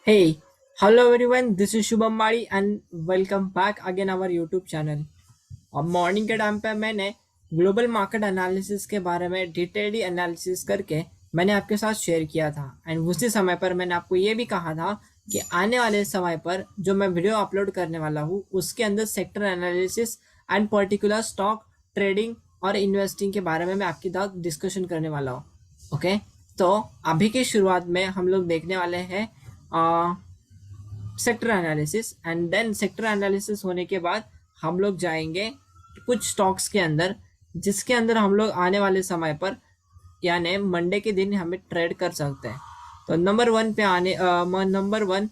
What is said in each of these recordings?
Hey, hello everyone. This is Shubham Madi and welcome back again our YouTube channel. अब morning के time पे मैंने global market analysis के बारे में डिटेल्ड एनालिसिस करके मैंने आपके साथ शेयर किया था एंड उसी समय पर मैंने आपको ये भी कहा था कि आने वाले समय पर जो मैं वीडियो अपलोड करने वाला हूँ उसके अंदर sector analysis and particular stock trading और इन्वेस्टिंग के बारे में मैं आपके साथ डिस्कशन करने वाला हूँ। ओके, तो अभी की शुरुआत में हम लोग देखने वाले हैं sector analysis and then sector analysis होने के बाद हम लोग जाएंगे कुछ स्टॉक्स के अंदर जिसके अंदर हम लोग आने वाले समय पर यानी मंडे के दिन हमें ट्रेड कर सकते हैं। तो नंबर वन पे नंबर वन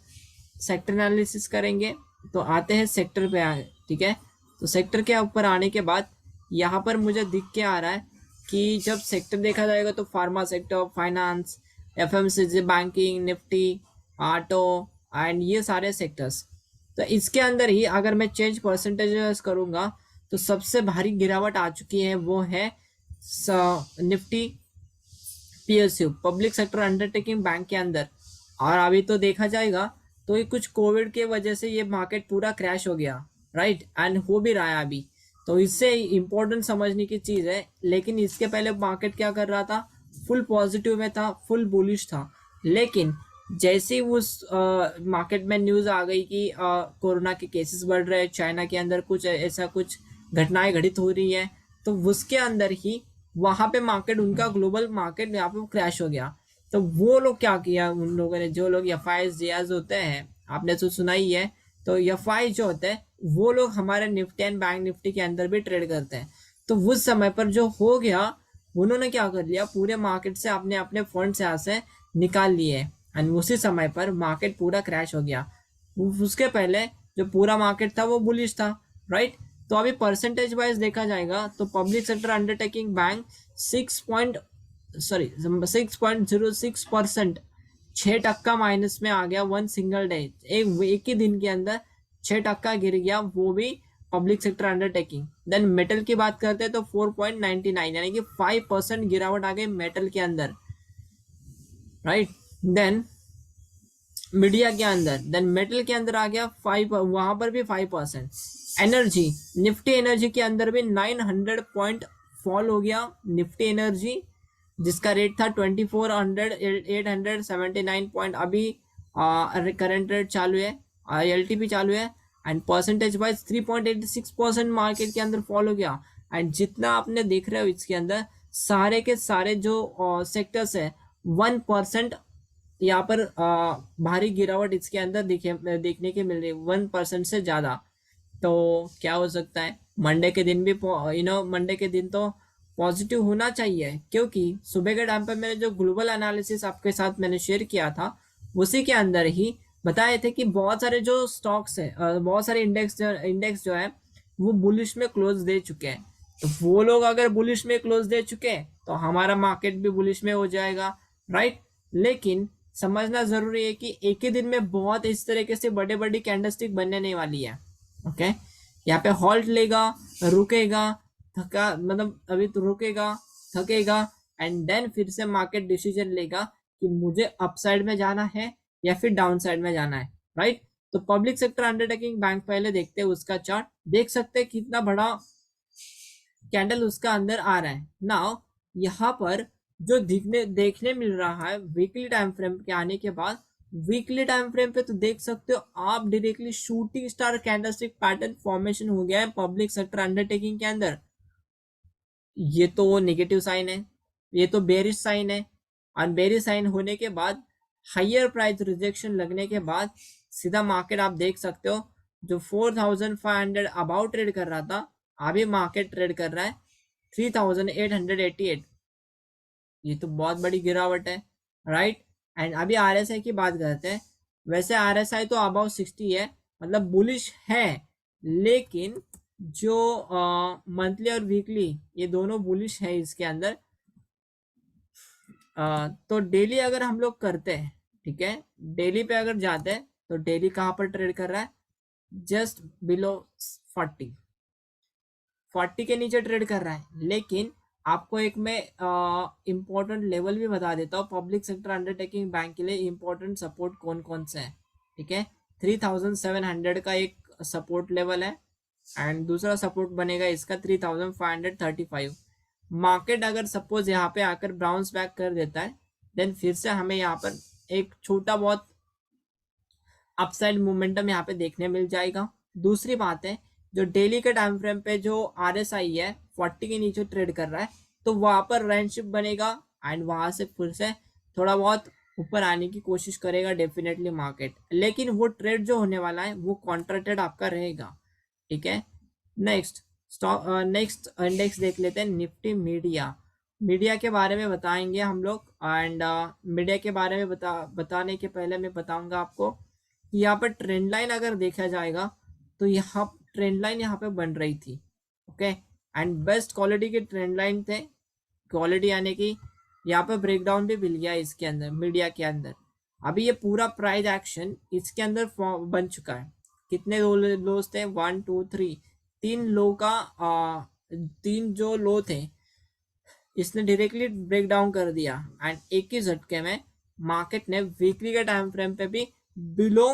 सेक्टर एनालिसिस करेंगे। तो आते हैं सेक्टर पे ठीक है। तो सेक्टर के ऊपर आने के बाद यहाँ पर मुझे दिख के आ रहा है कि जब सेक्टर देखा जाएगा तो pharma sector, finance, FMCG, banking, Nifty, auto and ये सारे सेक्टर्स। तो इसके अंदर ही अगर मैं चेंज परसेंटेज करूंगा तो सबसे भारी गिरावट आ चुकी है वो है Nifty PSU public sector undertaking bank के अंदर। और अभी तो देखा जाएगा तो ये कुछ कोविड के वजह से ये मार्केट पूरा क्रैश हो गया, राइट, एंड हो भी रहा है अभी। तो इससे इम्पोर्टेंट समझने की चीज है, लेकिन इसके पहले मार्केट क्या कर रहा था, फुल पॉजिटिव में था, फुल बुलिश था। लेकिन जैसे ही उस मार्केट में न्यूज आ गई कि कोरोना के केसेस बढ़ रहे हैं, चाइना के अंदर कुछ ऐसा कुछ घटनाएं घटित हो रही है, तो उसके अंदर ही वहां पे मार्केट उनका ग्लोबल मार्केट यहाँ पे क्रैश हो गया। तो वो लोग क्या किया, उन लोगों ने, जो लोग एफ आई एस होते हैं, आपने तो सुना ही है। तो एफ आई जो होते हैं वो लोग हमारे निफ्टी एंड बैंक निफ्टी के अंदर भी ट्रेड करते हैं। तो उस समय पर जो हो गया, उन्होंने क्या कर लिया, पूरे मार्केट से अपने अपने फंड यहाँ से निकाल लिए एंड उसी समय पर मार्केट पूरा क्रैश हो गया। उसके पहले जो पूरा मार्केट था वो बुलिश था, राइट। तो अभी परसेंटेज वाइज देखा जाएगा तो public sector undertaking bank 6.06%, 6% minus में आ गया वन सिंगल डे। एक ही दिन के अंदर 6% गिर गया, वो भी public sector undertaking. Then metal की बात करते हैं तो 4.99 यानी कि 5% गिरावट आ गई मेटल के अंदर, राइट। देन मीडिया के अंदर, देन मेटल के अंदर आ गया 5, वहां पर भी 5%। एनर्जी, निफ्टी एनर्जी के अंदर भी 900 पॉइंट फॉल हो गया निफ्टी एनर्जी, जिसका रेट था 879 पॉइंट, अभी करंट रेट चालू है, एलटीपी चालू है। एंड परसेंटेज वाइज 3.86% मार्केट के अंदर फॉल हो गया। एंड जितना आपने देख रहे हो इसके अंदर सारे के सारे जो सेक्टर्स है 1% यहाँ पर भारी गिरावट इसके अंदर देखने के मिल रही है, 1% से ज्यादा। तो क्या हो सकता है, मंडे के दिन भी मंडे के दिन तो पॉजिटिव होना चाहिए, क्योंकि सुबह के टाइम पर मैंने जो ग्लोबल एनालिसिस आपके साथ मैंने शेयर किया था उसी के अंदर ही बताए थे कि बहुत सारे जो स्टॉक्स है, बहुत सारे इंडेक्स जो है वो बुलिश में क्लोज दे चुके हैं। तो वो लोग अगर बुलिश में क्लोज दे चुके हैं तो हमारा मार्केट भी बुलिश में हो जाएगा, राइट। लेकिन समझना जरूरी है कि एक ही दिन में बहुत इस तरीके से बड़े बड़ी कैंडलस्टिक बनने नहीं वाली है। ओके, यहाँ पे हॉल्ट लेगा, रुकेगा, थका, मतलब अभी तो रुकेगा, थकेगा, एंड देन फिर से मार्केट डिसीजन लेगा कि मुझे अपसाइड में जाना है या फिर डाउन साइड में जाना है, राइट। तो पब्लिक सेक्टर अंडरटेकिंग बैंक पहले देखते हैं, उसका चार्ट देख सकते हैं कितना बड़ा कैंडल उसका अंदर आ रहा है। नाउ यहाँ पर जो देखने मिल रहा है वीकली टाइम फ्रेम के आने के बाद, वीकली टाइम फ्रेम पे तो देख सकते हो आप directly shooting star candlestick pattern formation हो गया है पब्लिक सेक्टर अंडरटेकिंग के अंदर। ये तो नेगेटिव साइन है, ये तो बेरिश साइन है। और बेरिश साइन होने के बाद हाइयर प्राइस रिजेक्शन लगने के बाद सीधा मार्केट आप देख सकते हो जो 4500 अबाउट ट्रेड कर रहा था, अभी मार्केट ट्रेड कर रहा है 3888। ये तो बहुत बड़ी गिरावट है, राइट। एंड अभी आरएसआई की बात करते हैं। वैसे आरएसआई तो अबाउट 60 है, मतलब बुलिश है, लेकिन जो मंथली और वीकली ये दोनों बुलिश है इसके अंदर। तो डेली अगर हम लोग करते हैं, ठीक है, डेली पे अगर जाते हैं तो डेली कहाँ पर ट्रेड कर रहा है, जस्ट बिलो 40 के नीचे ट्रेड कर रहा है। लेकिन आपको एक मैं इंपॉर्टेंट लेवल भी बता देता हूँ, पब्लिक सेक्टर अंडरटेकिंग बैंक के लिए इंपॉर्टेंट सपोर्ट कौन कौन से है। ठीक है। 3700 का एक सपोर्ट लेवल है एंड दूसरा सपोर्ट बनेगा इसका 3535। मार्केट अगर सपोज यहाँ पे आकर बाउंस बैक कर देता है देन फिर से हमें यहाँ पर एक छोटा बहुत अपसाइड मोमेंटम यहाँ पे देखने मिल जाएगा। दूसरी बात है, जो डेली के टाइम फ्रेम पे जो RSI है 40 के नीचे ट्रेड कर रहा है, तो वहां पर रेंजशिप बनेगा एंड वहां से फिर से थोड़ा बहुत ऊपर आने की कोशिश करेगा डेफिनेटली मार्केट, लेकिन वो ट्रेड जो होने वाला है वो कॉन्ट्रैक्टेड आपका रहेगा। ठीक है। नेक्स्ट स्टॉक नेक्स्ट इंडेक्स देख लेते हैं, निफ्टी मीडिया। मीडिया के बारे में बताएंगे हम लोग एंड मीडिया के बारे में बताने के पहले मैं बताऊंगा आपको कि यहाँ पर ट्रेंड लाइन अगर देखा जाएगा तो यहाँ ट्रेंड लाइन यहाँ पे बन रही थी। ओके, एंड बेस्ट क्वालिटी के ट्रेंड लाइन थे, क्वालिटी यानी कि यहाँ पे ब्रेकडाउन भी मिल गया इसके अंदर मीडिया के अंदर। अभी ये पूरा प्राइस एक्शन इसके अंदर बन चुका है। कितने लोस थे, 1 2 3, तीन लो का तीन जो लो थे इसने डायरेक्टली ब्रेक डाउन कर दिया एंड एक ही झटके में मार्केट ने वीकली के टाइम फ्रेम पे भी बिलो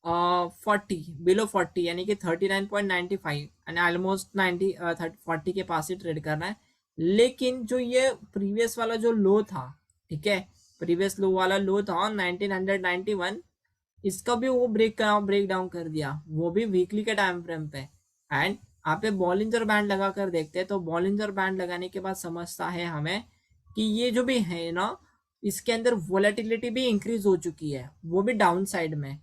40 यानी कि 39.95 एंड ऑलमोस्ट 40 के पास ही ट्रेड करना है। लेकिन जो ये प्रीवियस वाला जो लो था, ठीक है, प्रीवियस लो वाला लो था 1991, इसका भी वो ब्रेक डाउन कर दिया, वो भी वीकली के टाइम फ्रेम पे। एंड आप बॉलिंजर बैंड लगा कर देखते हैं तो बॉलिंजर बैंड लगाने के बाद समझता है हमें कि ये जो भी है ना, इसके अंदर वोलेटिलिटी भी इंक्रीज हो चुकी है, वो भी डाउन साइड में।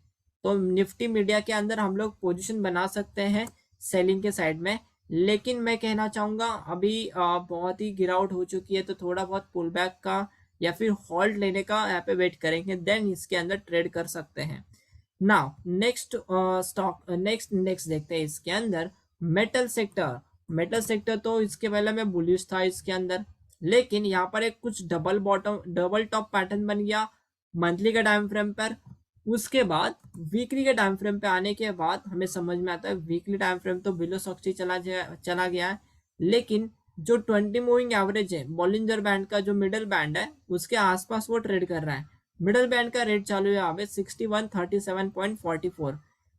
तो निफ्टी मीडिया के अंदर हम लोग पोजीशन बना सकते हैं सेलिंग के साइड में, लेकिन मैं कहना चाहूंगा अभी बहुत ही गिरावट हो चुकी है, तो थोड़ा बहुत पुल बैक का या फिर होल्ड लेने का यहाँ पे वेट करेंगे, देन इसके अंदर ट्रेड कर सकते हैं। Now next stock next index देखते हैं इसके अंदर, मेटल सेक्टर। मेटल सेक्टर तो इसके पहले में बुलिश था इसके अंदर, लेकिन यहाँ पर एक कुछ डबल टॉप पैटर्न बन गया मंथली के टाइम फ्रेम पर। उसके बाद वीकली के टाइम फ्रेम पे आने के बाद हमें समझ में आता है वीकली टाइम फ्रेम तो बिलो 60 चला गया है, लेकिन जो 20 मूविंग एवरेज है बॉलिंजर बैंड का जो मिडल बैंड है उसके आसपास वो ट्रेड कर रहा है। मिडल बैंड का रेट चालू है यहाँ पे 6137.44।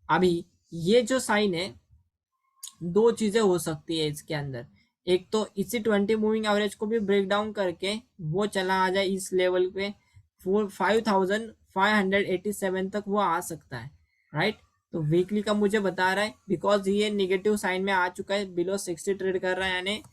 अभी ये जो साइन है, दो चीजें हो सकती है इसके अंदर, एक तो इसी 20 मूविंग एवरेज को भी ब्रेक डाउन करके वो चला आ जाए इस लेवल पे 5587 तक वो आ सकता है, राइट। तो वीकली का मुझे बता रहा है बिकॉज ये निगेटिव साइन में आ चुका है, बिलो 60 ट्रेड कर रहा है यानी।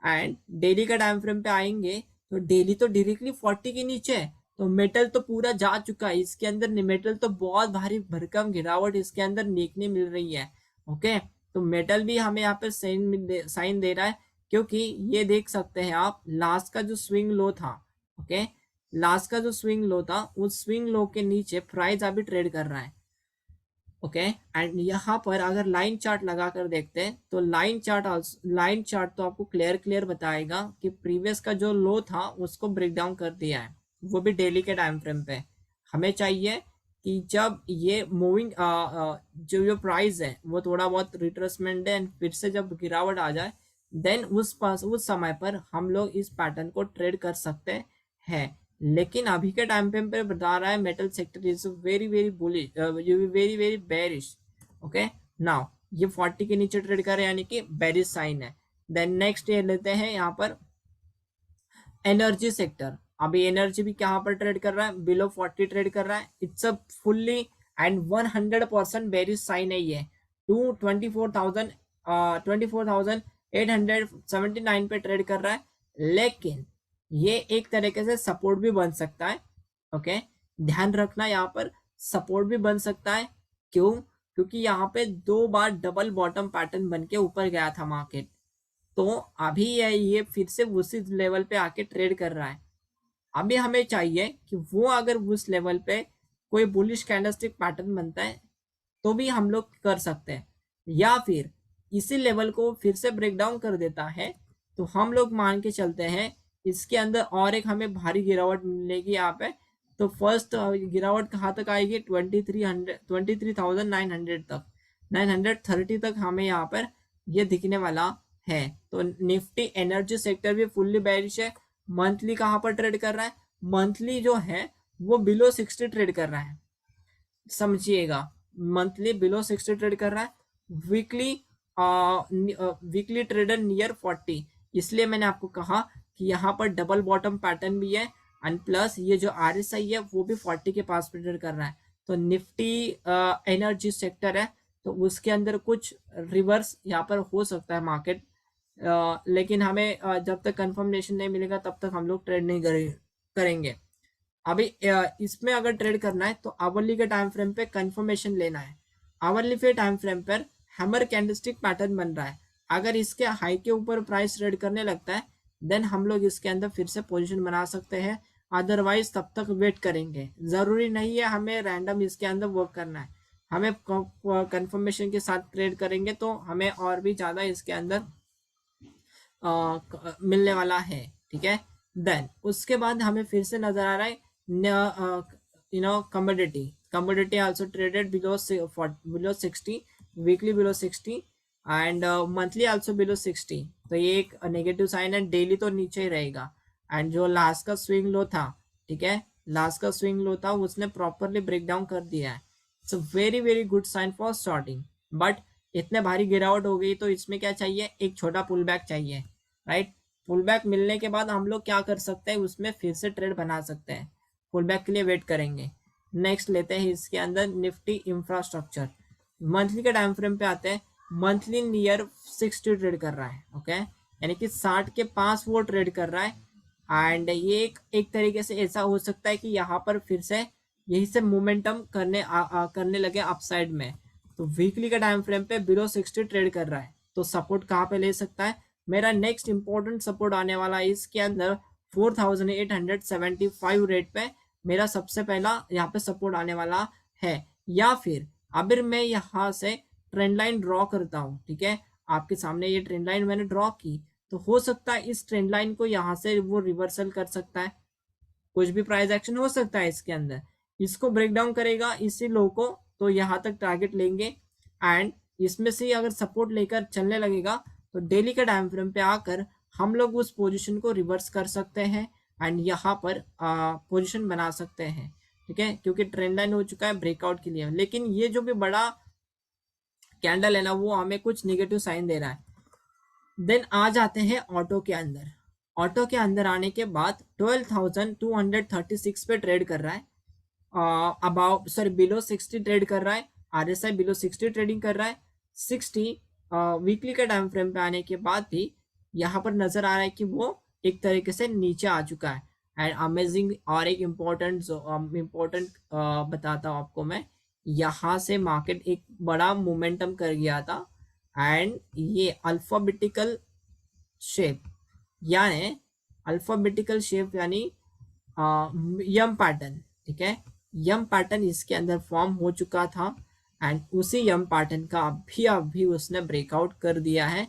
एंड डेली का टाइम फ्रेम पे आएंगे तो डेली तो डायरेक्टली 40 के नीचे है, तो मेटल तो पूरा जा चुका है इसके अंदर। मेटल तो बहुत भारी भरकम गिरावट इसके अंदर देखने मिल रही है। ओके, तो मेटल भी हमें यहाँ पे साइन दे रहा है, क्योंकि ये देख सकते हैं आप लास्ट का जो स्विंग लो था, ओके, लास्ट का जो स्विंग लो था उस स्विंग लो के नीचे प्राइस अभी ट्रेड कर रहा है। ओके, एंड यहाँ पर अगर लाइन चार्ट लगा कर देखते हैं तो लाइन चार्ट तो आपको क्लियर बताएगा कि प्रीवियस का जो लो था उसको ब्रेक डाउन कर दिया है, वो भी डेली के टाइम फ्रेम पे। हमें चाहिए कि जब ये मूविंग जो प्राइस है वो थोड़ा बहुत रिट्रेसमेंट है, फिर से जब गिरावट आ जाए देन उस समय पर हम लोग इस पैटर्न को ट्रेड कर सकते हैं। लेकिन अभी के टाइम पे बता रहा है metal sector is very very bullish, very very bearish. Okay, now ये 40 के नीचे ट्रेड कर रहे हैं यानी कि बेरिश साइन है। देन नेक्स्ट ये लेते हैं यहाँ पर एनर्जी सेक्टर। अभी एनर्जी भी कहाँ पर ट्रेड कर रहा है, बिलो 40 ट्रेड कर रहा है। It's a fully and 100% bearish sign है ये, 24,879 पे ट्रेड कर रहा है, लेकिन ये एक तरीके से सपोर्ट भी बन सकता है। ओके, ध्यान रखना यहाँ पर सपोर्ट भी बन सकता है। क्यों? क्योंकि यहाँ पे 2 बार डबल बॉटम पैटर्न बन के ऊपर गया था मार्केट, तो अभी ये फिर से उसी लेवल पे आके ट्रेड कर रहा है। अभी हमें चाहिए कि वो अगर उस लेवल पे कोई बुलिश कैंडलस्टिक पैटर्न बनता है तो भी हम लोग कर सकते हैं, या फिर इसी लेवल को फिर से ब्रेक डाउन कर देता है तो हम लोग मान के चलते हैं इसके अंदर और एक हमें भारी गिरावट मिलेगी यहाँ पे। तो फर्स्ट गिरावट कहाँ तक आएगी, 23,900 तक, 930 तक हमें यहाँ पर ये दिखने वाला है। तो निफ्टी एनर्जी सेक्टर भी फुल्ली बेरिश है। मंथली कहाँ पर ट्रेड कर रहा है, मंथली जो है वो बिलो 60 ट्रेड कर रहा है। समझिएगा, मंथली बिलो 60 ट्रेड कर रहा है, वीकली वीकली ट्रेडर नियर 40। इसलिए मैंने आपको कहा कि यहाँ पर डबल बॉटम पैटर्न भी है, एंड प्लस ये जो RSI है वो भी 40 के पास पे ट्रेड कर रहा है। तो निफ्टी एनर्जी सेक्टर है, तो उसके अंदर कुछ रिवर्स यहाँ पर हो सकता है मार्केट, लेकिन हमें जब तक कंफर्मेशन नहीं मिलेगा तब तक हम लोग ट्रेड नहीं करेंगे। अभी इसमें अगर ट्रेड करना है तो आवरली के टाइम फ्रेम पे कंफर्मेशन लेना है। आवरली के टाइम फ्रेम पर हैमर कैंडलस्टिक पैटर्न बन रहा है, अगर इसके हाई के ऊपर प्राइस ट्रेड करने लगता है देन हम लोग इसके अंदर फिर से पोजीशन बना सकते हैं, अदरवाइज तब तक वेट करेंगे। जरूरी नहीं है हमें रैंडम इसके अंदर वर्क करना है, हमें कंफर्मेशन के साथ ट्रेड करेंगे तो हमें और भी ज़्यादा इसके अंदर मिलने वाला है। ठीक है, देन उसके बाद हमें फिर से नजर आ रहा है commodity, commodity also traded below 60, weekly below 60 and monthly also below 60। तो ये एक नेगेटिव साइन है, डेली तो नीचे ही रहेगा। एंड जो लास्ट का स्विंग लो था, ठीक है, लास्ट का स्विंग लो था उसने प्रॉपरली ब्रेक डाउन कर दिया है। It's a very very good sign for starting, but इतने भारी गिरावट हो गई तो इसमें क्या चाहिए, एक छोटा पुल बैक चाहिए, राइट। पुल बैक मिलने के बाद हम लोग क्या कर सकते हैं, उसमें फिर से ट्रेड बना सकते हैं। पुल बैक के लिए वेट करेंगे। नेक्स्ट लेते हैं इसके अंदर निफ्टी इंफ्रास्ट्रक्चर, मंथली के टाइम फ्रेम पे आते हैं। मंथली नियर 60 ट्रेड कर रहा है, ओके, यानी कि 60 के पास वो ट्रेड कर रहा है। एंड ये एक तरीके से ऐसा हो सकता है कि यहाँ पर फिर से यही से मोमेंटम करने लगे अपसाइड में। तो वीकली का टाइम फ्रेम पे बिलो 60 ट्रेड कर रहा है, तो सपोर्ट कहाँ पे ले सकता है, मेरा नेक्स्ट इंपॉर्टेंट सपोर्ट आने वाला है इसके अंदर 4875 रेट पे मेरा सबसे पहला यहाँ पे सपोर्ट आने वाला है। या फिर अगर मैं यहाँ से ट्रेंड लाइन ड्रॉ करता हूँ, ठीक है, आपके सामने ये ट्रेंड लाइन मैंने ड्रॉ की, तो हो सकता है इस ट्रेंड लाइन को यहाँ से वो रिवर्सल कर सकता है, कुछ भी प्राइस एक्शन हो सकता है इसके अंदर, इसको ब्रेक डाउन करेगा इसी लो को, तो यहाँ तक टारगेट लेंगे। एंड इसमें से अगर सपोर्ट लेकर चलने लगेगा तो डेली के टाइम फ्रेम पे आकर हम लोग उस पोजीशन को रिवर्स कर सकते हैं एंड यहाँ पर पोजीशन बना सकते हैं। ठीक है, क्योंकि ट्रेंड लाइन हो चुका है ब्रेकआउट के लिए, लेकिन ये जो भी बड़ा कैंडल है ना वो हमें कुछ निगेटिव साइन दे रहा है। देन आ जाते हैं ऑटो के अंदर। ऑटो के अंदर आने के बाद 12,236 पे ट्रेड कर रहा है, अबाउट सॉरी बिलो 60 ट्रेड कर रहा है, RSI बिलो 60 ट्रेडिंग कर रहा है। 60 वीकली के टाइम फ्रेम पे आने के बाद भी यहाँ पर नजर आ रहा है कि वो एक तरीके से नीचे आ चुका है। एंड अमेजिंग और एक इम्पोर्टेंट बताता हूँ आपको मैं, यहाँ से मार्केट एक बड़ा मोमेंटम कर गया था एंड ये अल्फाबेटिकल शेप यानी यानी यम पैटर्न, ठीक है, यम पैटर्न इसके अंदर फॉर्म हो चुका था एंड उसी यम पैटर्न का अभी उसने ब्रेकआउट कर दिया है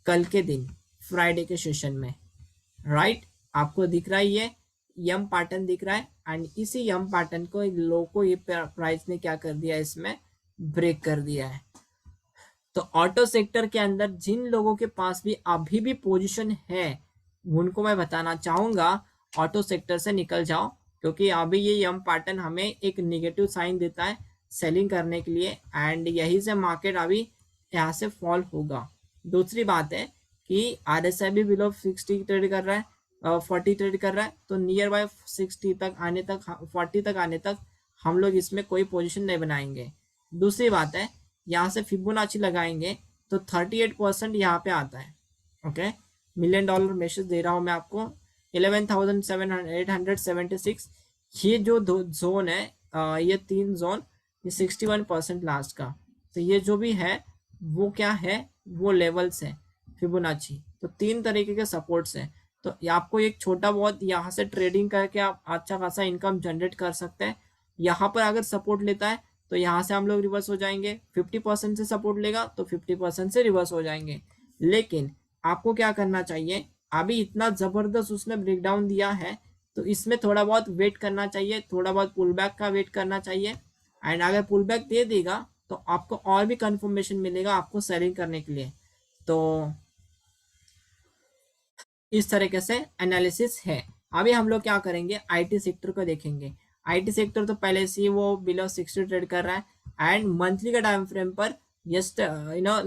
कल के दिन फ्राइडे के सेशन में, राइट। आपको दिख रहा है ये यम पैटर्न दिख रहा है एंड इसी यम पैटर्न को लो को ये प्राइस ने क्या कर दिया, इसमें ब्रेक कर दिया है। तो ऑटो सेक्टर के अंदर जिन लोगों के पास भी अभी भी पोजीशन है उनको मैं बताना चाहूंगा ऑटो सेक्टर से निकल जाओ, क्योंकि अभी ये यम पैटर्न हमें एक नेगेटिव साइन देता है सेलिंग करने के लिए एंड यही से मार्केट अभी यहाँ से फॉल होगा। दूसरी बात है कि RSI भी बिलो 60 ट्रेड कर रहा है, 40 ट्रेड कर रहा है, तो नियर बाय 60 तक आने तक 40 तक आने तक हम लोग इसमें कोई पोजीशन नहीं बनाएंगे। दूसरी बात है यहाँ से फिबोनाची लगाएंगे तो 38% यहाँ पे आता है, ओके। $1,000,000 मैसेज दे रहा हूँ मैं आपको, 11,876। ये जो दो जोन है, ये तीन जोन, ये 61% लास्ट का, तो ये जो भी है वो क्या है, वो लेवल्स है फिबोनाची। तो तीन तरीके के सपोर्ट्स हैं, तो आपको एक छोटा बहुत यहाँ से ट्रेडिंग करके आप अच्छा खासा इनकम जनरेट कर सकते हैं। यहाँ पर अगर सपोर्ट लेता है तो यहाँ से हम लोग रिवर्स हो जाएंगे, 50% से सपोर्ट लेगा तो 50% से रिवर्स हो जाएंगे। लेकिन आपको क्या करना चाहिए, अभी इतना जबरदस्त उसने ब्रेकडाउन दिया है तो इसमें थोड़ा बहुत वेट करना चाहिए, थोड़ा बहुत पुल बैक का वेट करना चाहिए। एंड अगर पुल बैक दे देगा तो आपको और भी कंफर्मेशन मिलेगा आपको सेलिंग करने के लिए। तो इस तरीके से एनालिसिस है। अभी हम लोग क्या करेंगे, IT सेक्टर को देखेंगे। आईटी सेक्टर तो पहले से ही वो बिलो 60 ट्रेड कर रहा है। एंड मंथली का टाइम फ्रेम पर just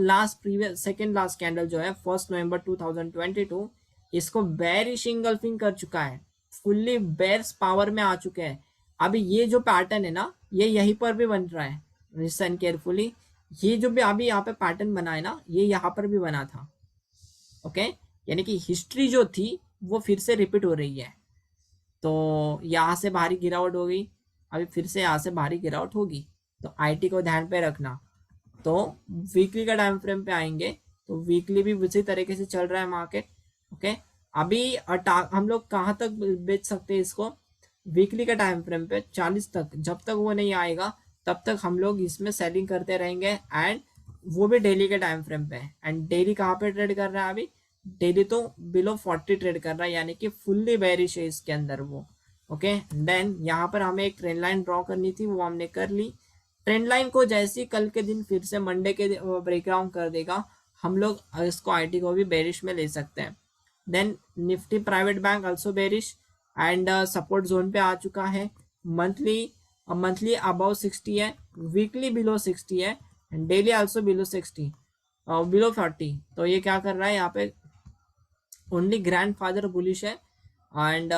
last previous second last candle जो है 1 नवंबर 2022 इसको बेरिश इंगल्फिंग कर चुका है, फुल्ली बेयर्स पावर में आ चुके हैं। अभी ये जो पैटर्न है ना, ये यहीं पर भी बन रहा है, लिसन केयरफुली। ये जो भी अभी यहाँ पे पैटर्न बना है ना, ये यहाँ पर भी बना था। ओके, यानी कि हिस्ट्री जो थी वो फिर से रिपीट हो रही है। तो यहाँ से भारी गिरावट हो गई, अभी फिर से यहाँ से भारी गिरावट होगी, तो आईटी को ध्यान पे रखना। तो वीकली का टाइम फ्रेम पे आएंगे तो वीकली भी उसी तरीके से चल रहा है मार्केट। ओके, अभी हम लोग कहाँ तक बेच सकते हैं इसको, वीकली का टाइम फ्रेम पे 40 तक, जब तक वो नहीं आएगा तब तक हम लोग इसमें सेलिंग करते रहेंगे। एंड वो भी डेली के टाइम फ्रेम पे। एंड डेली कहाँ पे ट्रेड कर रहा है अभी, डेली तो बिलो 40 ट्रेड कर रहा है, यानी कि फुल्ली बेरिश है इसके अंदर वो। ओके, देन यहाँ पर हमें एक ट्रेंड लाइन ड्रॉ करनी थी, वो हमने कर ली। ट्रेंड लाइन को जैसे ही कल के दिन फिर से मंडे के ब्रेकडाउन कर देगा, हम लोग इसको आईटी को भी बेरिश में ले सकते हैं। Then Nifty private bank also bearish and support zone पे आ चुका है। मंथली अबाउ 60 है, वीकली बिलो 60 है, and daily also below 60, below 40। तो ये क्या कर रहा है यहाँ पे, ओनली ग्रैंड फादर बुलिश है एंड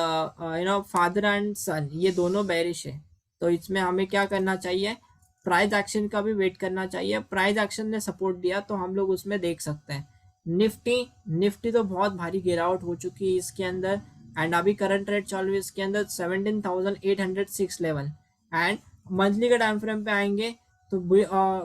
फादर एंड सन ये दोनों बेरिश है। तो इसमें हमें क्या करना चाहिए, प्राइस एक्शन का भी वेट करना चाहिए। प्राइस एक्शन ने सपोर्ट दिया तो हम लोग उसमें देख सकते हैं। निफ्टी तो बहुत भारी गिरावट हो चुकी है इसके अंदर, एंड अभी करंट रेट चालू है इसके अंदर 17,806 लेवल। एंड मंथली का टाइम फ्रेम पे आएंगे तो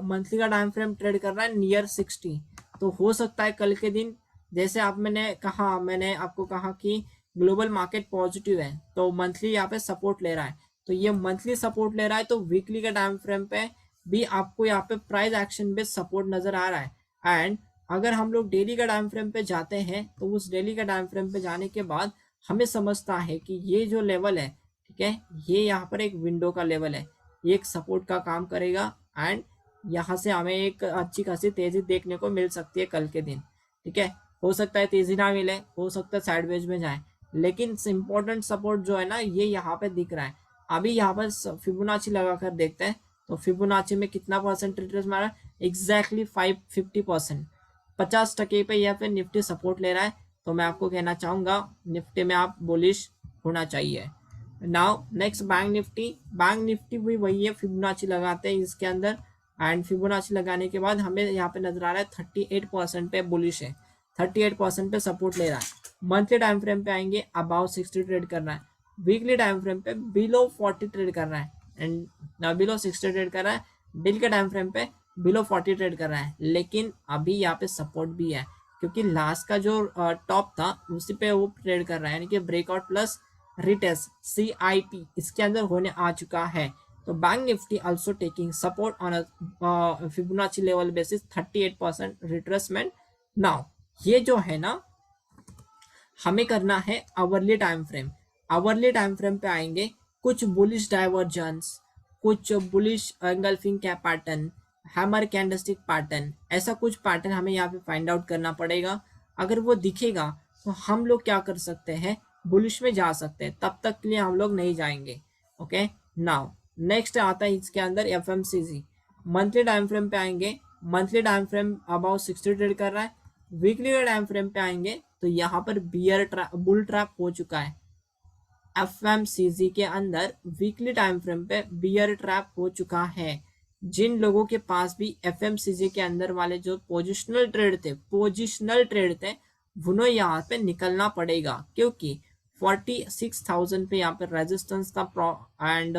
मंथली का टाइम फ्रेम ट्रेड कर रहा है नियर 60। तो हो सकता है कल के दिन, जैसे मैंने आपको कहा कि ग्लोबल मार्केट पॉजिटिव है तो मंथली यहाँ पे सपोर्ट ले रहा है, तो ये मंथली सपोर्ट ले रहा है, तो वीकली का टाइम फ्रेम पे भी आपको यहाँ पे प्राइस एक्शन बेस्ड सपोर्ट नजर आ रहा है। एंड अगर हम लोग डेली का टाइम फ्रेम पे जाते हैं तो उस डेली का टाइम फ्रेम पे जाने के बाद हमें समझता है कि ये जो लेवल है, ठीक है, ये यहाँ पर एक विंडो का लेवल है, ये एक सपोर्ट का काम करेगा। एंड यहाँ से हमें एक अच्छी खासी तेजी देखने को मिल सकती है कल के दिन। ठीक है, हो सकता है तेजी ना मिले, हो सकता है साइडवेज में जाए, लेकिन इम्पोर्टेंट सपोर्ट जो है ना ये यहाँ पे दिख रहा है। अभी यहाँ पर फिबोनाची लगाकर देखते हैं तो फिबोनाची में कितना परसेंट रिटर्न मारा, एग्जैक्टली 50%, 50% पे यहाँ पे निफ्टी सपोर्ट ले रहा है। तो मैं आपको कहना चाहूंगा निफ्टी में आप बुलिश होना चाहिए। नाउ नेक्स्ट बैंक निफ्टी भी वही है, फिबोनाची लगाते हैं इसके अंदर। एंड फिबोनाची लगाने के बाद हमें यहाँ पे नजर आ रहा है 38% पे बुलिश है, 38% पे सपोर्ट ले रहा है। मंथली टाइम फ्रेम पे आएंगे अबाउ 60 ट्रेड कर रहा है, वीकली टाइम फ्रेम पे बिलो 40 ट्रेड कर रहा है, एंड बिलो 60 ट्रेड कर रहा है। डेली के टाइम फ्रेम पे बिलो 40 ट्रेड कर रहा है, लेकिन अभी यहाँ पे सपोर्ट भी है क्योंकि लास्ट का जो टॉप था उसी पे वो ट्रेड कर रहा है, यानी कि ब्रेकआउट प्लस रिटेस्ट CIP इसके अंदर होने आ चुका है। तो bank Nifty also taking support on Fibonacci level basis 38% retracement. Now ये जो है ना, हमें करना है hourly time frame. Hourly time frame पे आएंगे, कुछ बुलिश डाइवर्जेंस, कुछ bullish engulfing cap pattern, hammer candlestick pattern, ऐसा कुछ पैटर्न हमें यहाँ पे फाइंड आउट करना पड़ेगा। अगर वो दिखेगा तो हम लोग क्या कर सकते हैं, बुलिश में जा सकते हैं, तब तक के लिए हम लोग नहीं जाएंगे। ओके, नाउ नेक्स्ट आता है इसके अंदर FMCG। मंथली टाइम फ्रेम पे आएंगे, monthly time frame about 60 trade कर रहा है। वीकली का टाइम फ्रेम पे आएंगे तो यहाँ पर बुल ट्रैप हो चुका है। FMCG के अंदर वीकली टाइम फ्रेम पे बियर ट्रैप हो चुका है। जिन लोगों के पास भी FMCG के अंदर वाले जो पोजिशनल ट्रेड थे उन्हें यहाँ पे निकलना पड़ेगा, क्योंकि 46,000 पे यहाँ पे रेजिस्टेंस था एंड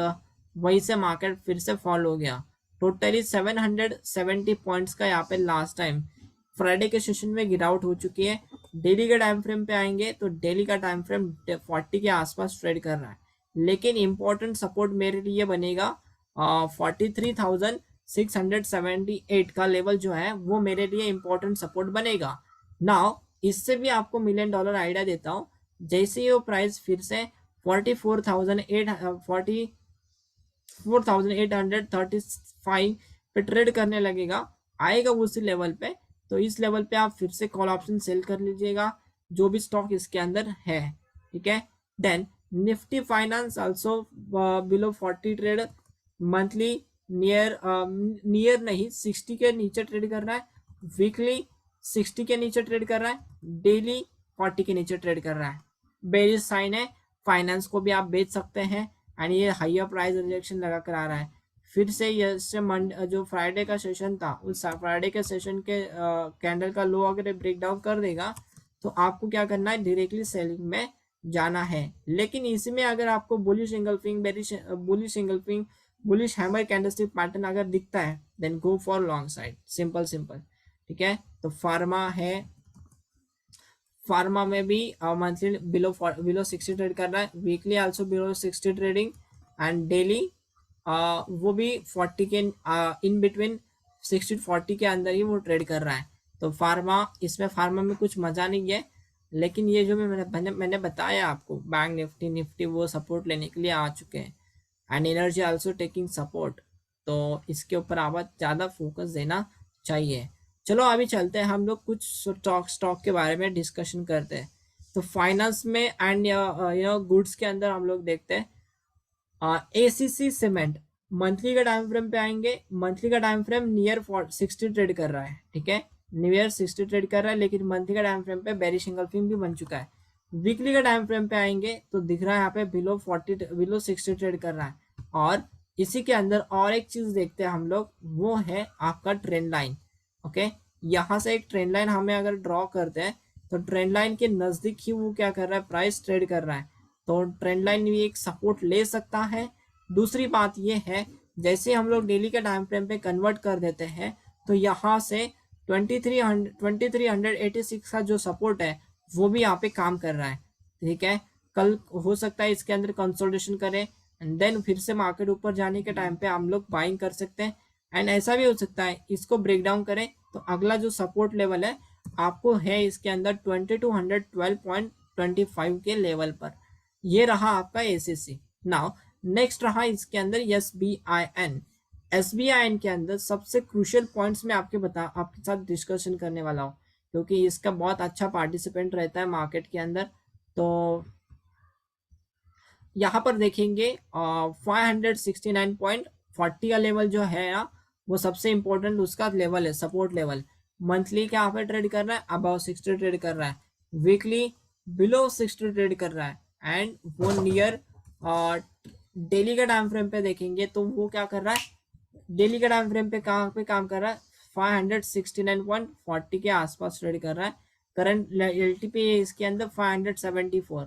वहीं से मार्केट फिर से फॉल हो गया। टोटली 770 पॉइंट्स का यहाँ पे लास्ट टाइम फ्राइडे के सेशन में गिरावट हो चुकी है। डेली के टाइम फ्रेम पे आएंगे तो डेली का टाइम फ्रेम 40 के आसपास ट्रेड कर रहा है, लेकिन इंपॉर्टेंट सपोर्ट मेरे लिए बनेगा 43,678 का लेवल जो है वो मेरे लिए इंपॉर्टेंट सपोर्ट बनेगा। नाउ इससे भी आपको $1 मिलियन आइडिया देता हूँ। जैसे ही वो प्राइस फिर से 44,835 पे ट्रेड करने लगेगा, आएगा उसी लेवल पे, तो इस लेवल पे आप फिर से कॉल ऑप्शन सेल कर लीजिएगा जो भी स्टॉक इसके अंदर है। ठीक है, then Nifty finance also below 40 trade monthly, near नहीं 60 के नीचे ट्रेड कर रहा है, वीकली 60 के नीचे ट्रेड कर रहा है, डेली 40 के नीचे ट्रेड कर रहा है। बेरिश साइन है, फाइनेंस को भी आप बेच सकते हैं एंड ये हाइयर प्राइस रिजेक्शन लगा कर आ रहा है। फिर से ये जो फ्राइडे का सेशन था उस फ्राइडे के सेशन के कैंडल का लो अगर ब्रेक डाउन कर देगा तो आपको क्या करना है, डायरेक्टली सेलिंग में जाना है। लेकिन इसमें अगर आपको bullish engulfing, bearish bullish engulfing, bullish hammer candlestick pattern अगर दिखता है then go for long side, simple simple. ठीक है, तो फार्मा है, फार्मा में भी मंथली बिलो 60 ट्रेड कर रहा है, weekly also below 60 trading and daily वो भी 40 के इन बिटवीन 60-40 के अंदर ही वो ट्रेड कर रहा है। तो फार्मा, इसमें फार्मा में कुछ मजा नहीं है, लेकिन ये जो मैंने बताया आपको, बैंक निफ्टी निफ्टी वो सपोर्ट लेने के लिए आ चुके हैं and energy also taking support, तो इसके ऊपर आप ज़्यादा फोकस देना चाहिए। चलो अभी चलते हैं, हम लोग कुछ स्टॉक के बारे में डिस्कशन करते हैं। तो फाइनेंस में एंड गुड्स के अंदर हम लोग देखते हैं एसीसी सीमेंट, मंथली का टाइम फ्रेम पे आएंगे। मंथली का टाइम फ्रेम नियर 60 ट्रेड कर रहा है, ठीक है, नियर 60 ट्रेड कर रहा है, लेकिन मंथली का टाइम फ्रेम पे बेरिश एंगल्फिंग भी बन चुका है। वीकली का टाइम फ्रेम पे आएंगे तो दिख रहा है यहाँ पे बिलो 60 ट्रेड कर रहा है। और इसी के अंदर और एक चीज देखते हैं हम लोग, वो है आपका ट्रेंड लाइन। ओके, यहाँ से एक ट्रेंड लाइन हमें अगर ड्रॉ करते हैं तो ट्रेंड लाइन के नजदीक ही वो क्या कर रहा है, प्राइस ट्रेड कर रहा है, तो ट्रेंड लाइन भी एक सपोर्ट ले सकता है। दूसरी बात ये है, जैसे हम लोग डेली के टाइम फ्रेम पे कन्वर्ट कर देते हैं तो यहाँ से 2386 का जो सपोर्ट है वो भी यहाँ पे काम कर रहा है। ठीक है, कल हो सकता है इसके अंदर कंसोलिडेशन करें एंड देन फिर से मार्केट ऊपर जाने के टाइम पे हम लोग बाइंग कर सकते हैं। एंड ऐसा भी हो सकता है इसको ब्रेक डाउन करें तो अगला जो सपोर्ट लेवल है आपको है इसके अंदर 2212.25 के लेवल पर। ये रहा आपका एसीसी। नाउ नेक्स्ट रहा इसके अंदर SBIN। SBIN के अंदर सबसे क्रूशियल पॉइंट्स में आपके साथ डिस्कशन करने वाला हूँ, क्योंकि इसका बहुत अच्छा पार्टिसिपेंट रहता है मार्केट के अंदर। तो यहाँ पर देखेंगे 569.40 का लेवल जो है ना, वो सबसे इंपॉर्टेंट उसका लेवल है, सपोर्ट लेवल। मंथली क्या यहाँ पे ट्रेड कर रहा है, अबाउ 60 ट्रेड कर रहा है, वीकली बिलो 60 ट्रेड कर रहा है एंड वो नियर। डेली का टाइम फ्रेम पे देखेंगे तो वो क्या कर रहा है, डेली का टाइम फ्रेम पे कहाँ पे काम कर रहा है, 569.40 के आसपास ट्रेड कर रहा है। करंट LTP इसके अंदर 574।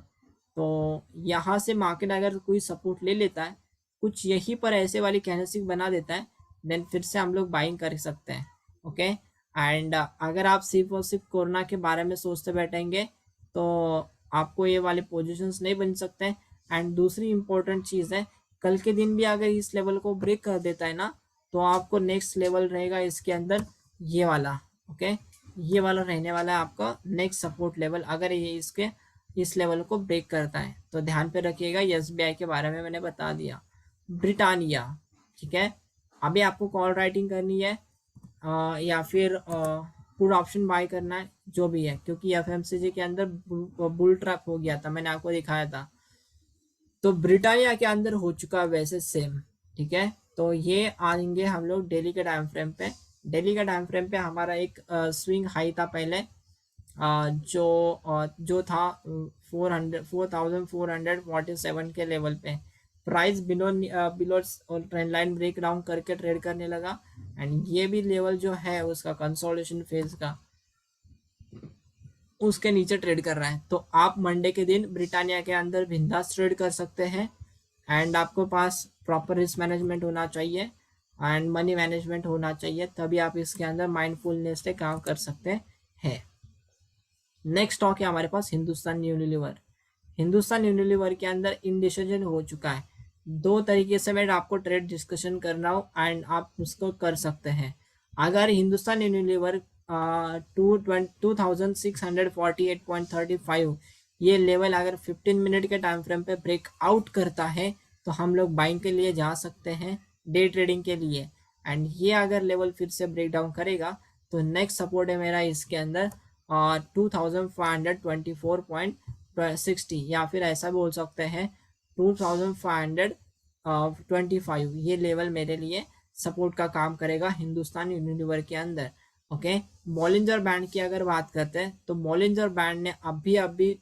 तो यहाँ से मार्केट अगर कोई सपोर्ट ले लेता है, कुछ यहीं पर ऐसे वाली कैंडलस्टिक बना देता है, देन फिर से हम लोग बाइंग कर सकते हैं। ओके, एंड अगर आप सिर्फ और सिर्फ कोरोना के बारे में सोचते बैठेंगे तो आपको ये वाले पोजीशंस नहीं बन सकते। एंड दूसरी इंपॉर्टेंट चीज़ है, कल के दिन भी अगर इस लेवल को ब्रेक कर देता है ना तो आपको नेक्स्ट लेवल रहेगा इसके अंदर ये वाला। ओके, ये वाला रहने वाला है आपका नेक्स्ट सपोर्ट लेवल, अगर ये इसके इस लेवल को ब्रेक करता है तो ध्यान पे रखिएगा। SBI के बारे में मैंने बता दिया। ब्रिटानिया, ठीक है, अभी आपको कॉल राइटिंग करनी है या फिर पुट ऑप्शन बाय करना है, जो भी है, क्योंकि FMCG के अंदर बुल ट्रैप हो गया था, मैंने आपको दिखाया था। तो ब्रिटानिया के अंदर हो चुका है वैसे सेम। ठीक है, तो ये आएंगे हम लोग डेली के टाइम फ्रेम पे। डेली का टाइम फ्रेम पे हमारा एक स्विंग हाई था पहले, जो था 4447 के लेवल पे। Price below trend line break down करके ट्रेड करने लगा एंड ये भी लेवल जो है उसका कंसोलिडेशन फेज का, उसके नीचे ट्रेड कर रहा है। तो आप मंडे के दिन ब्रिटानिया के अंदर बिंदास ट्रेड कर सकते हैं एंड आपको पास प्रॉपर रिस्क मैनेजमेंट होना चाहिए एंड मनी मैनेजमेंट होना चाहिए, तभी आप इसके अंदर माइंडफुलनेस से काम कर सकते हैं। नेक्स्ट स्टॉक है हमारे पास हिंदुस्तान यूनिलीवर। हिंदुस्तान यूनिलीवर के अंदर इंडिसीजन हो चुका है। दो तरीके से मैं आपको ट्रेड डिस्कशन करना हो एंड आप उसको कर सकते हैं। अगर हिंदुस्तान यूनिलीवर 2648.35 ये लेवल अगर 15 मिनट के टाइम फ्रेम पे ब्रेकआउट करता है तो हम लोग बाइंग के लिए जा सकते हैं, डे ट्रेडिंग के लिए। एंड ये अगर लेवल फिर से ब्रेक डाउन करेगा तो नेक्स्ट सपोर्ट है मेरा इसके अंदर 2524.30 60 या फिर ऐसा बोल सकते हैं 2525, ये लेवल मेरे लिए सपोर्ट का काम करेगा हिंदुस्तान यूनिलीवर के अंदर। ओके, बॉलिंजर बैंड की अगर बात करते हैं तो बॉलिंजर बैंड ने अभी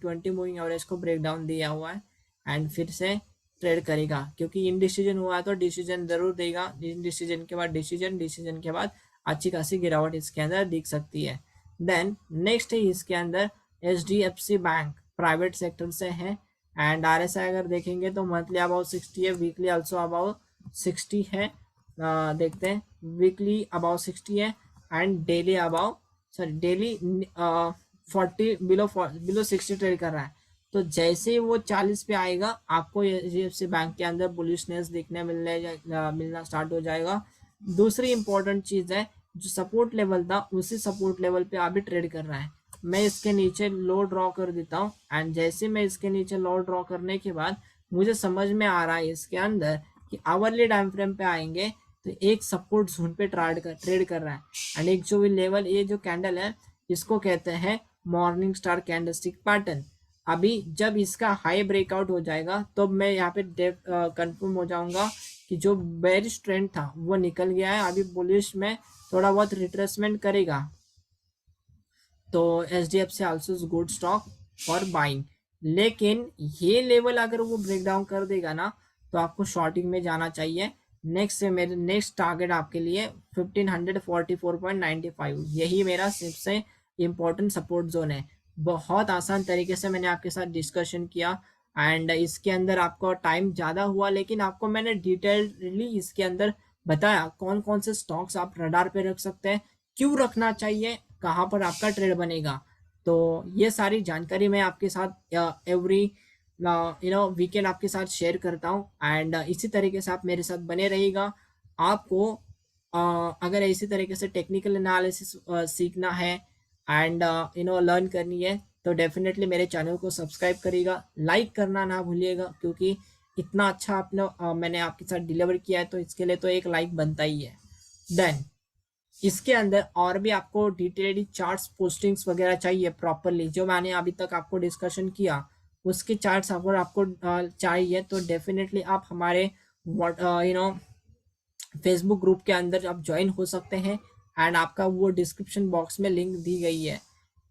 20 मूविंग एवरेज को ब्रेक डाउन दिया हुआ है एंड फिर से ट्रेड करेगा, क्योंकि इनडिसीजन हुआ है तो डिसीजन जरूर देगा, डिसीजन के बाद डिसीजन के बाद अच्छी खासी गिरावट इसके अंदर दिख सकती है। देन नेक्स्ट है इसके अंदर HDFC बैंक, प्राइवेट सेक्टर से है एंड RSI अगर देखेंगे तो मंथली अबाउट 60 है, वीकली ऑल्सो अबाउट 60 है। देखते हैं, वीकली अबाउट 60 है and daily about daily 40 below 60 trade कर रहा है। तो जैसे ही वो 40 पे आएगा आपको HDFC बैंक के अंदर बुलिशनेस दिखने मिलना स्टार्ट हो जाएगा। दूसरी इंपॉर्टेंट चीज है, जो सपोर्ट लेवल था उसी सपोर्ट लेवल पे अभी ट्रेड कर रहा है। मैं इसके नीचे लो ड्रॉ कर देता हूँ एंड जैसे मैं इसके नीचे लो ड्रॉ करने के बाद मुझे समझ में आ रहा है इसके अंदर कि आवरली टाइम फ्रेम पे आएंगे तो एक सपोर्ट जोन पे ट्रेड कर रहा है एंड एक जो भी लेवल, ये जो कैंडल है इसको कहते हैं मॉर्निंग स्टार कैंडलस्टिक पैटर्न। अभी जब इसका हाई ब्रेकआउट हो जाएगा तो मैं यहाँ पे कंफर्म हो जाऊंगा कि जो बेरिश ट्रेंड था वो निकल गया है, अभी बुलिश में थोड़ा बहुत रिट्रेसमेंट करेगा। तो HDFC also is good stock for buying. लेकिन ये लेवल अगर वो ब्रेक डाउन कर देगा ना तो आपको शॉर्टिंग में जाना चाहिए। नेक्स्ट है मेरे नेक्स्ट टारगेट आपके लिए 1544.95, यही मेरा सबसे इम्पोर्टेंट सपोर्ट जोन है। बहुत आसान तरीके से मैंने आपके साथ डिस्कशन किया एंड इसके अंदर आपको टाइम ज़्यादा हुआ, लेकिन आपको मैंने डिटेलली इसके अंदर बताया कौन कौन से स्टॉक्स आप रडार पे रख सकते हैं, क्यों रखना चाहिए, कहाँ पर आपका ट्रेड बनेगा। तो ये सारी जानकारी मैं आपके साथ एवरी वीकेंड आपके साथ शेयर करता हूँ एंड इसी तरीके से आप मेरे साथ बने रहिएगा। आपको अगर इसी तरीके से टेक्निकल एनालिसिस सीखना है एंड लर्न करनी है तो डेफिनेटली मेरे चैनल को सब्सक्राइब करिएगा, लाइक करना ना भूलिएगा, क्योंकि इतना अच्छा आपने मैंने आपके साथ डिलीवर किया है तो इसके लिए तो एक लाइक बनता ही है। देन इसके अंदर और भी आपको डिटेल्ड चार्ट्स पोस्टिंग्स वगैरह चाहिए प्रॉपरली, जो मैंने अभी तक आपको डिस्कशन किया उसके चार्ट्स अगर आपको चाहिए तो डेफिनेटली आप हमारे फेसबुक ग्रुप के अंदर आप ज्वाइन हो सकते हैं एंड आपका वो डिस्क्रिप्शन बॉक्स में लिंक दी गई है।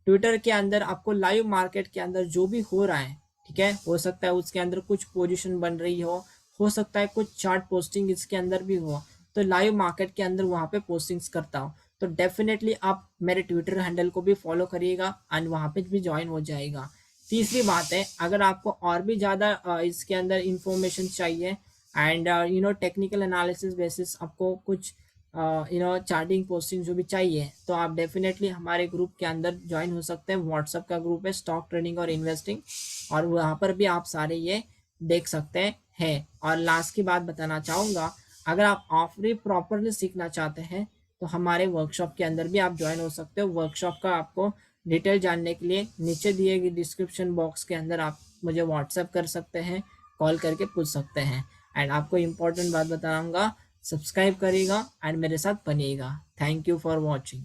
ट्विटर के अंदर आपको लाइव मार्केट के अंदर जो भी हो रहा है, ठीक है, हो सकता है उसके अंदर कुछ पोजीशन बन रही हो सकता है कुछ चार्ट पोस्टिंग इसके अंदर भी हो, तो लाइव मार्केट के अंदर वहाँ पे पोस्टिंग्स करता हूँ। तो डेफिनेटली आप मेरे ट्विटर हैंडल को भी फॉलो करिएगा एंड वहाँ पे भी ज्वाइन हो जाएगा। तीसरी बात है, अगर आपको और भी ज़्यादा इसके अंदर इंफॉर्मेशन चाहिए एंड टेक्निकल एनालिसिस बेसिस आपको कुछ चार्टिंग पोस्टिंग जो भी चाहिए तो आप डेफिनेटली हमारे ग्रुप के अंदर ज्वाइन हो सकते हैं। व्हाट्सएप का ग्रुप है स्टॉक ट्रेडिंग और इन्वेस्टिंग, और वहाँ पर भी आप सारे ये देख सकते हैं। और लास्ट की बात बताना चाहूँगा, अगर आप ऑफरी प्रॉपरली सीखना चाहते हैं तो हमारे वर्कशॉप के अंदर भी आप ज्वाइन हो सकते हो। वर्कशॉप का आपको डिटेल जानने के लिए नीचे दिए गए डिस्क्रिप्शन बॉक्स के अंदर आप मुझे व्हाट्सएप कर सकते हैं, कॉल करके पूछ सकते हैं। एंड आपको इम्पोर्टेंट बात बताऊंगा, सब्सक्राइब करिएगा एंड मेरे साथ बनिएगा। Thank you for watching.